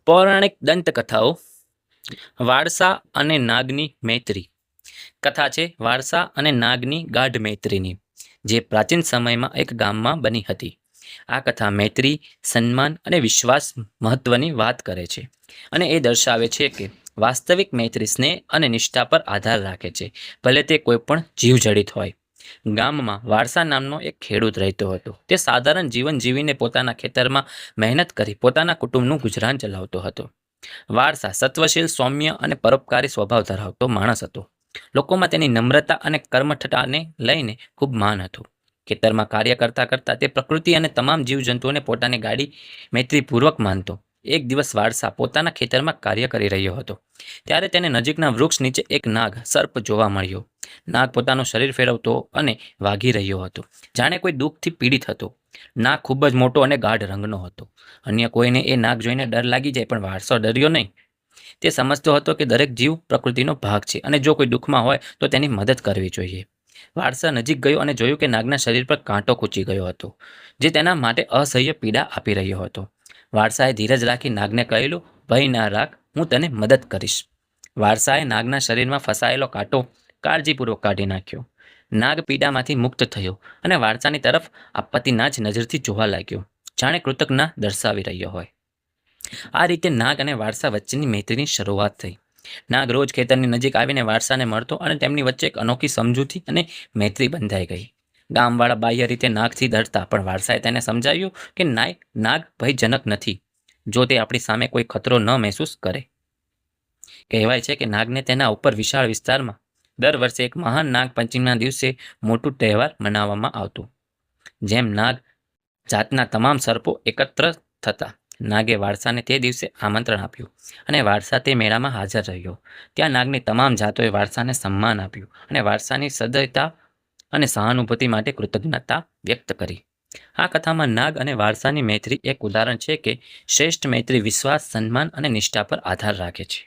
પૌરાણિક દંતકથાઓ વારસા અને નાગની મૈત્રી. કથા છે વારસા અને નાગની ગાઢ મૈત્રીની, જે પ્રાચીન સમયમાં એક ગામમાં બની હતી. આ કથા મૈત્રી, સન્માન અને વિશ્વાસ મહત્વની વાત કરે છે અને એ દર્શાવે છે કે વાસ્તવિક મૈત્રી સ્નેહ અને નિષ્ઠા પર આધાર રાખે છે, ભલે તે કોઈ પણ જીવજડિત હોય. ગામમાં વારસા નામનો એક ખેડૂત રહેતો હતો. તે સાધારણ જીવન જીવીને પોતાના ખેતરમાં મહેનત કરી પોતાના કુટુંબનું ગુજરાન ચલાવતો હતો. વારસા સત્વશીલ, સૌમ્ય અને પરોપકારી સ્વભાવ ધરાવતો માણસ હતો. લોકોમાં તેની નમ્રતા અને કર્મઠતાને લઈને ખૂબ માન હતું. ખેતરમાં કાર્ય કરતા કરતા તે પ્રકૃતિ અને તમામ જીવજંતુઓને પોતાની ગાડી મૈત્રીપૂર્વક માનતો. એક દિવસ વારસા પોતાના ખેતરમાં કાર્ય કરી રહ્યો હતો ત્યારે તેને નજીકના વૃક્ષ નીચે એક નાગ સર્પ જોવા મળ્યો. નાગ પોતાનું શરીર ફેરવતો અને વાગી રહ્યો હતો, જાણે કોઈ દુઃખથી પીડિત હતો. નાગ ખૂબ જ મોટો અને ગાઢ રંગનો હતો. અન્ય કોઈને એ નાગ જોઈને ડર લાગી જાય, પણ વારસો ડર્યો નહીં. તે સમજતો હતો કે દરેક જીવ પ્રકૃતિનો ભાગ છે અને જો કોઈ દુઃખમાં હોય તો તેની મદદ કરવી જોઈએ. વારસા નજીક ગયો અને જોયું કે નાગના શરીર પર કાંટો ખૂંચી ગયો હતો, જે તેના માટે અસહ્ય પીડા આપી રહ્યો હતો. વારસાએ ધીરજ રાખી નાગને કહેલું, ભય ના રાખ, હું તને મદદ કરીશ. વારસાએ નાગના શરીરમાં ફસાયેલો કાંટો કાળજીપૂર્વક કાઢી નાખ્યો. નાગ પીડામાંથી મુક્ત થયો અને વારસાની તરફ આપત્તિના જ નજરથી જોવા લાગ્યો, જાણે કૃતજ્ઞતા દર્શાવી રહ્યો હોય. આ રીતે નાગ અને વારસા વચ્ચેની મૈત્રીની શરૂઆત થઈ. નાગ રોજ ખેતરની નજીક આવીને વારસાને મળતો અને તેમની વચ્ચે એક અનોખી સમજૂતી અને મૈત્રી બંધાઈ ગઈ. ગામવાળા બાહ્ય રીતે નાગથી ડરતા, પણ વારસાએ તેને સમજાવ્યું કે નાગ ભયજનક નથી, જો તે આપણી સામે કોઈ ખતરો ન મહેસૂસ કરે. કહેવાય છે કે નાગને તેના ઉપર વિશાળ વિસ્તારમાં દર વર્ષે એક મહાન નાગ પંચમીના દિવસે મોટું તહેવાર મનાવવામાં આવતું. જેમ નાગ જાતના તમામ સર્પો એકત્ર થતા, નાગે વારસાને તે દિવસે આમંત્રણ આપ્યું અને વારસા તે મેળામાં હાજર રહ્યો. ત્યાં નાગની તમામ જાતોએ વારસાને સન્માન આપ્યું અને વારસાની સદયતા અને સહાનુભૂતિ માટે કૃતજ્ઞતા વ્યક્ત કરી. આ કથામાં નાગ અને વારસાની મૈત્રી એક ઉદાહરણ છે કે શ્રેષ્ઠ મૈત્રી વિશ્વાસ, સન્માન અને નિષ્ઠા પર આધાર રાખે છે.